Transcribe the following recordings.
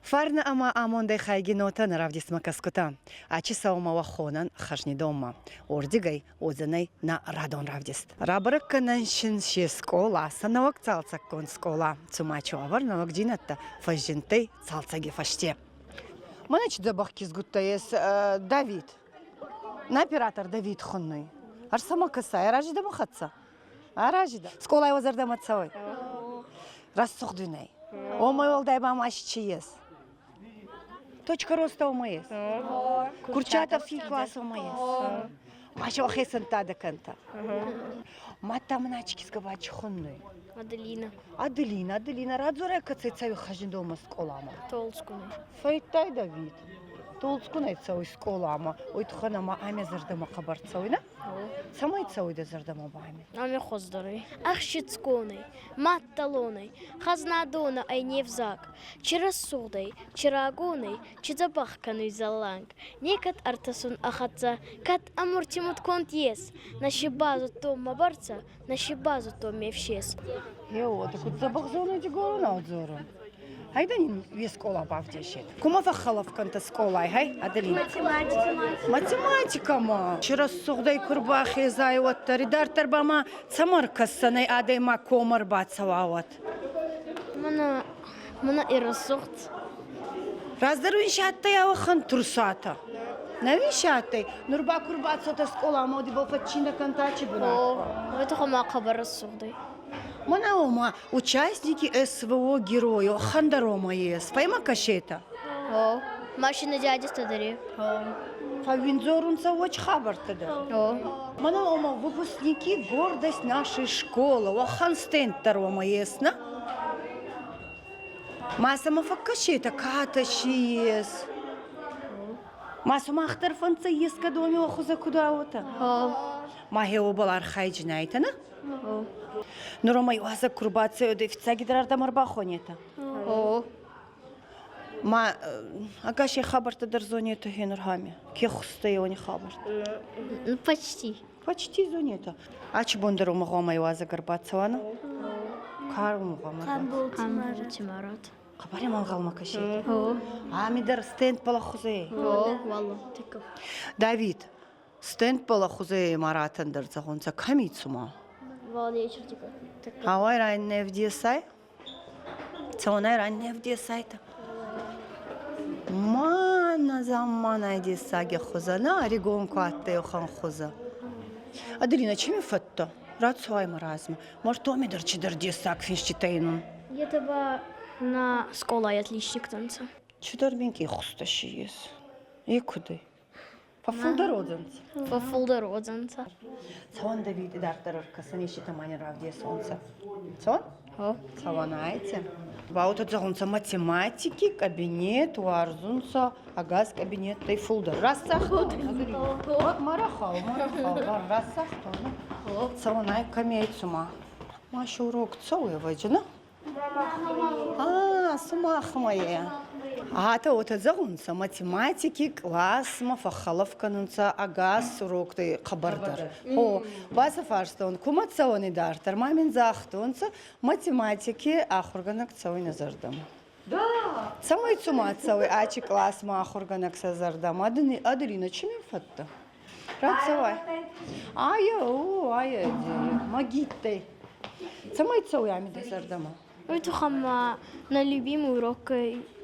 Фарна ама амондай хайгинота наравдис макаскута. Ачи саума ва хонан хашни дома. Ордигай озанай на радон равдист. Рабракканан шинши скола, санавак цалцаккон скола. Цумачу авар навак джинатта фажжинтай цалцаги фаште. Манач дабах кизгуттаес Давид. На оператор Давид хонной. Арсама касай, аражида махатса. Аражида. Скола его зардаматсавай. Рассухдвинай. О мой волдай бамашчиес. Точка роста умаес. Курчатов фи класс умаес. Маша вахесан тада канта. Матамначки сгабач хонной. Аделина. Радзуре кацайцави хажин дома сколама. Толскуны. Файтай Давид. Толскунай цауи сколама. Ойтханама аме зардама хабарцауина. Самой цауи да зардама бами. Аме хоздары. Ахшицкуны. Матталоны. Хазнадона айневзак. Чирасудай. Чирагуны. Чизабахкану заланг. Некат артасун ахатца. Кат амуртимут конт ес. Наши базу то мабарца. Наши базу то мевшес. Ео, так вот забахзону дигору на отзору. Хайда не вес скола бавдешет. Кума фахалов канта сколай, хай, Аделина? Математика ма. Вчера сугдай курбахи зайват, редактор бама цамаркасанай адайма комар бацавават. Мана ирасухт. Раздаруин шаттай авахан турсата. Навин шаттай. Нурба курбацата скола моди бофатчина кантачи буна. Это хама хабарасухдай. Манаома участники СВО героя Хандарома ес. Файма кашета. Машина дяди стадари. Фавинзорунца оч хабартада. Манаома выпускники гордость нашей школы. Вахан стентарома есна. Масама факкашета каташи ес. Масума ахтарфанца ес кадоми вахуза кудаута. Махео балар хайджинайтана. Нурома юаза курбация дефицаги драрда марбахонета. Ма агаши хабарта дарзонета хенурхами. Кехуста его не хабарт. Почти зонета. Ач бондарома гома юаза гарбацавана. Карум гома. Тимарат. Хабари мангалма кашет. Амидар стенд палахузе. Давид. Стенд палахузе маратан дарзагонца камицума. Авай ранне в десай? Цонай ранне в десайта. Мана замана десаги хуза, на регонку атте хан хуза. Аделина, чеми фатта? Рад свай маразма. Может, томи дарчидар десак финштитейнун. Я тебя на скола отличник танца. Чудар бенки хусташи ес. И куды? Фафулдародзанца. Фафулдародзанца. Цон Давид дартарар касаниши тамани равдия солнца. Цон? Цаванайте. Баута цагунца математики, кабинет, уарзунца, агаз кабинет, тайфулдар. Рассах. Марахал. Рассах. Цаванай камейцума. Маша урок цауя ваджина. Сумах моя. Ата ота загунца математики класс мафахалов канунца агас урокты хабардар. Баса фарстон кумацауни дартар мамин захтунца математики ахурганак цауи назардам. Да. Самой цумацауи ачи класс ма ахурганак сазардам. Аделина чими фатта? Радцавай. Ая магиттай. Самой цауи амида зардама. Это хама на любимый урок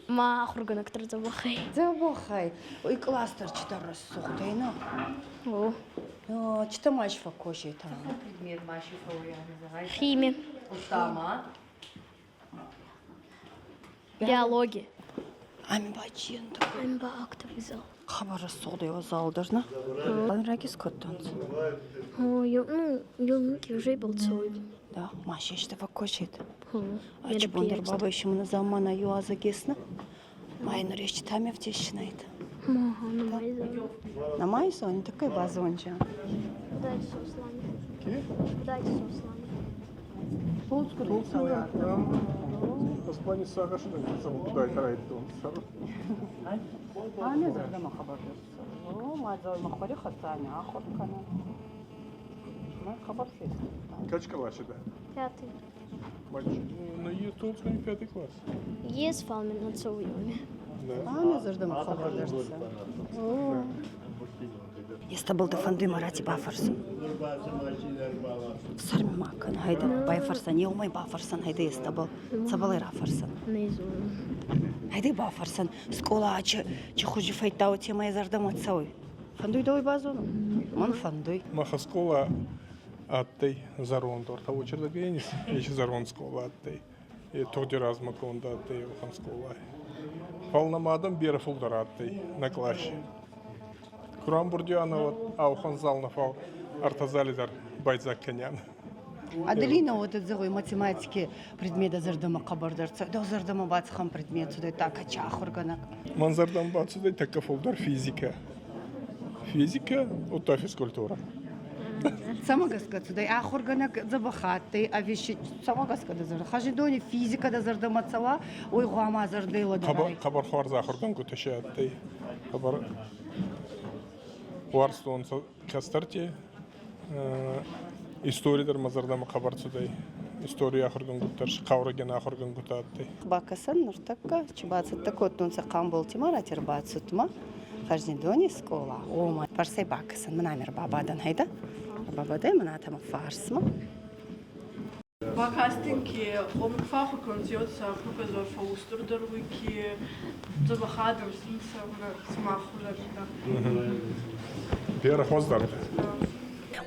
ма ахурганак тарзабахай. Забахай. Ой, кластер читар рассухдайна. Чита маш факоши там. Предмет маши фауя называется. Химия. Устама. Биология. Ами бачиента. Амба актовый зал. Хабар рассугдай его зал должна. Рагис коттанц. Юнки уже был целый. Да, Маша işte факошит. Ачи бондар баба еще на замана юаза гесна. Майнур еще там я втещинает. На майсу они такой базонча. Дайте сослами. Дайте сослами. Толкуя. Османи сагашны самудай карайтон. Ами зардама хабар. Мазал махори хатами, ахоткана. Хабар фест. Kaç kalaşı da? 5. Мальчик. Ну, есть толком 5 класс. Есть фалмен на целуюне. Да. Ана зардам хабардарса. Истабылда фанды марати бафарсын. Сарми макан хайда байфарсан, еумай бафарсан хайда истабыл. Сабалай рафарсан. Нейзун. Хайда бафарсан. Скола ачы хужи файтау тема зардам атсауй. Фандуй давай базону. Ман фандуй. Маха школа аттай зарон торта очерда генис. Еще зарон школа аттай. И тоді раз маконда аттай охан школа. Фалнамадам бері фулдар аттай на классе. Куран бурдиана вот аухан зална фал артазалидар байзак кенян. Аделина вот это зовой математики предмета зардама кабардарца. Да зардама бацхан предмет сюда так ачах органак. Манзардан бацудай така фулдар физика. Физика, ота физкультура. Сама гаска сюда ах органак забахатты, а вещи сама гаска да зардама. Хажидони физика да зардама цала, ой гуама зардела давай. Хабар хварза ахурган куташа аттай. Хабар Варстон кастарте историядер мазардама хабар судай. История ахурган гуттарш, кавраген ахурган гутаттай. Бакасан нуртакка, чебацат такот нунца камбол тимара тербацутма. Хажидони скола. Ома парсай бакасан манамер бабадан хайда. Бабадай манатама фарсма. Bakastinki omkvahu konziotsa profesor Faustur darwiki zabahadam sinsa smahulabda. Пера хвоздар.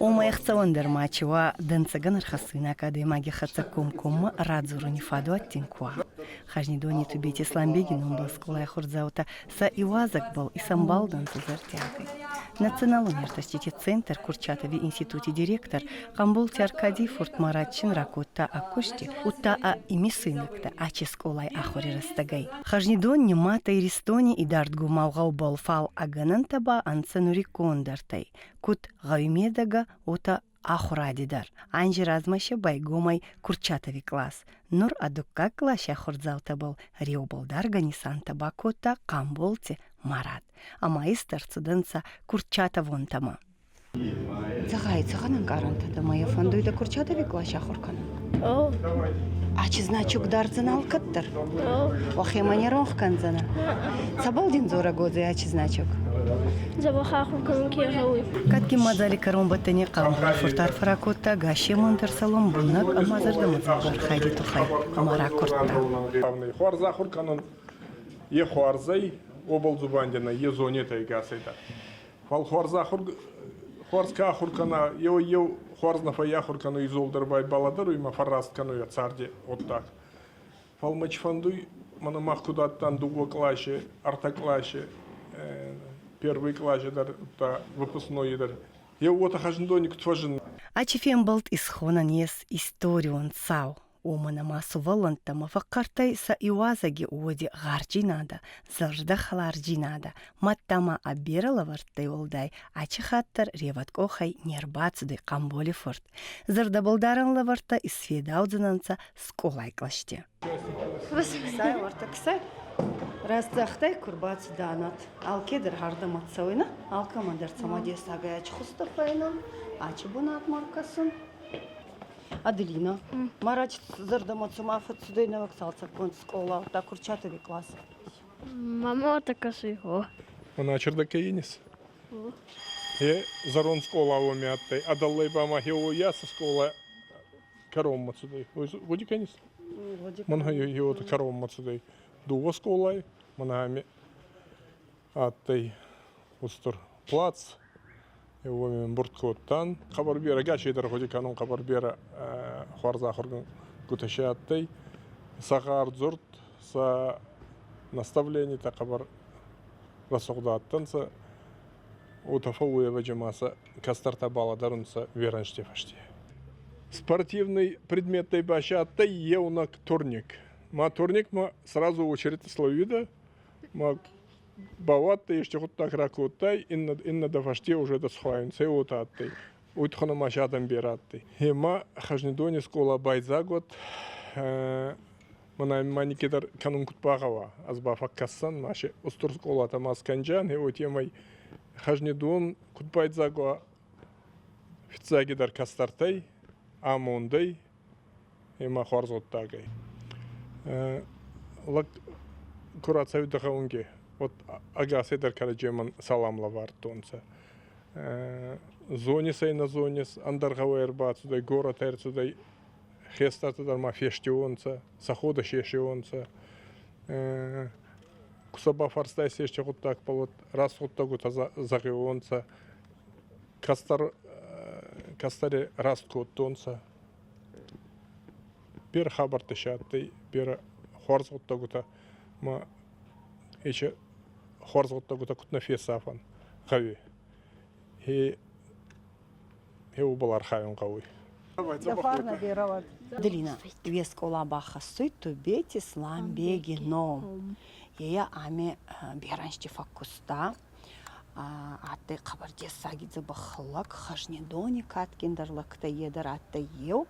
Ома яхцавандер мачева дэнцаган архасына академаги хацаком радзуру нефаду аттинкуа. Хажнидони тубети Исламбегин он был сколая хурзаута са Ивазак был и самбалдан за зартягой. Национал университете центр Курчатови институте директор Камболти Аркадий Фуртмаратчин ракутта акушти утта а имисыныкта ачи сколай ахори растагай. Хажнидон немата и ристони и дартгу маугау бол фал аганан таба анцанури кондартай. Кут гавимедага ута ахурадидар. Анжи размаша байгомай Курчатови класс. Нур адукка класша хурзаута был риобалдар ганисан табакота Камболти Марат. А маистер студентса Курчатовон тама. Цагайцаганан гарантада моя фандуйда Курчатови класша хуркана. О, Ачи значок дарцан алкаттар. о. Вахемани рохканзана. Сабалдин зора годзе ачи значок. Забахаху конкирауи. Катки мазали каромбатани камбол фуртар фаракота гаши монтер салом бунак амазарда мазабар хайди тухай. Амара куртта. Хварза хурканон е хварзай обал зубандина е зонетай гасайда. Фал хварза хварзка хуркана ев хварзна фая хуркану изолдар бай баладару има фаррасткану я царде вот так. Фал мачфандуй мана махкудаттан дуго классе, арта классе, первый классе дар та выпускной дар. Я вот хажндоник тважин. Ачи фембалт исхонан ес историон цау. Умана масу валантама факкартай са Ивазаги уоди гарджинада, зарда халарджинада, маттама абирала вартай олдай, ачи хаттар реваткохай нербацуды камболи форт. Зарда балдаран лаварта исфедаудзананца сколай клаште. Ксай варта ксай. Растахтай курбац данат. Алкедер харда матсауина, алкамадер самадес агай ачи хустафайна, ачи бунат маркасын. Аделина, Марач зардамат сумафат сюда на вокзалца кон школа, та Курчатови класс. Мама така сихо. Она чердаке Я зарон школа умяттай, адаллай бама хео яса школа каром мацудай. Води канис? Манга его каром мацудай. Дуо школай, манами аттай устур плац. Его бурткоттан хабар бера гачидер ходи канун хабар бера хварза хурган куташаттай сагар зурт са наставление та хабар расугдаттан са утафауя ваджамаса кастарта баладарунса веранштефашти. Спортивный предметный башаттай еунак турник. Ма турник ма сразу очередь словида ма баваттай еще вот так ракуттай инна дафаште уже досхаин се утаттай утхана машадан бераттай хема хажнидони скола байза год мана маникедар канун кутпагава азба факкасан маши устур скола тамас канжан he отемай хажнидон кутбайза го фицагидар кастартай амондай ема хорзоттагай. Лак курацаю дахаунге. Вот ага седер караджеман саламла вартонца. Зоне сей на зоне андаргавер бацудай город эрцудай хестатудар ма фештионца, сахода шешионца. Кусаба фарстай сешче гуттак полот, раз гуттагу загионца. Кастаре раст коттонца. Пер хабар тешатты, пер хорз гуттагута ма ече хорз гуттагута кутна фесафан хави. He убалар хайон кауй. Делина, две скола баха сыт бети слам беги ном. Я ами бераншти факуста. А ты кабарде сагидзе бахлак хашни дони каткиндерлак та едер атта ел.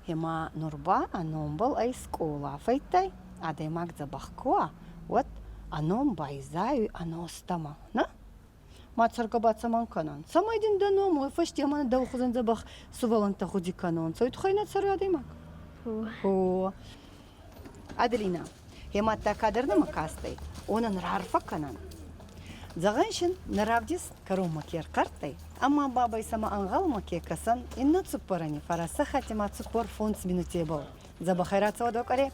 Ема нурба аном был ай скола файтай. А да емак за бахкоа. Вот аном байзаю аностама. На? Мацарка бацаман канан. Самайдин даном, ой фашти амана да ухузан забах суваланта худи канон. Сойт хайна царя даймак. О. Аделина, ема та кадерна макастай. Онан рарфа канан. Заганшин наравдис карума кер картай. Ама бабай сама ангал маке касан инна цупарани фараса хатима цупор фонс минуте бол. Забахайрат савадок аре.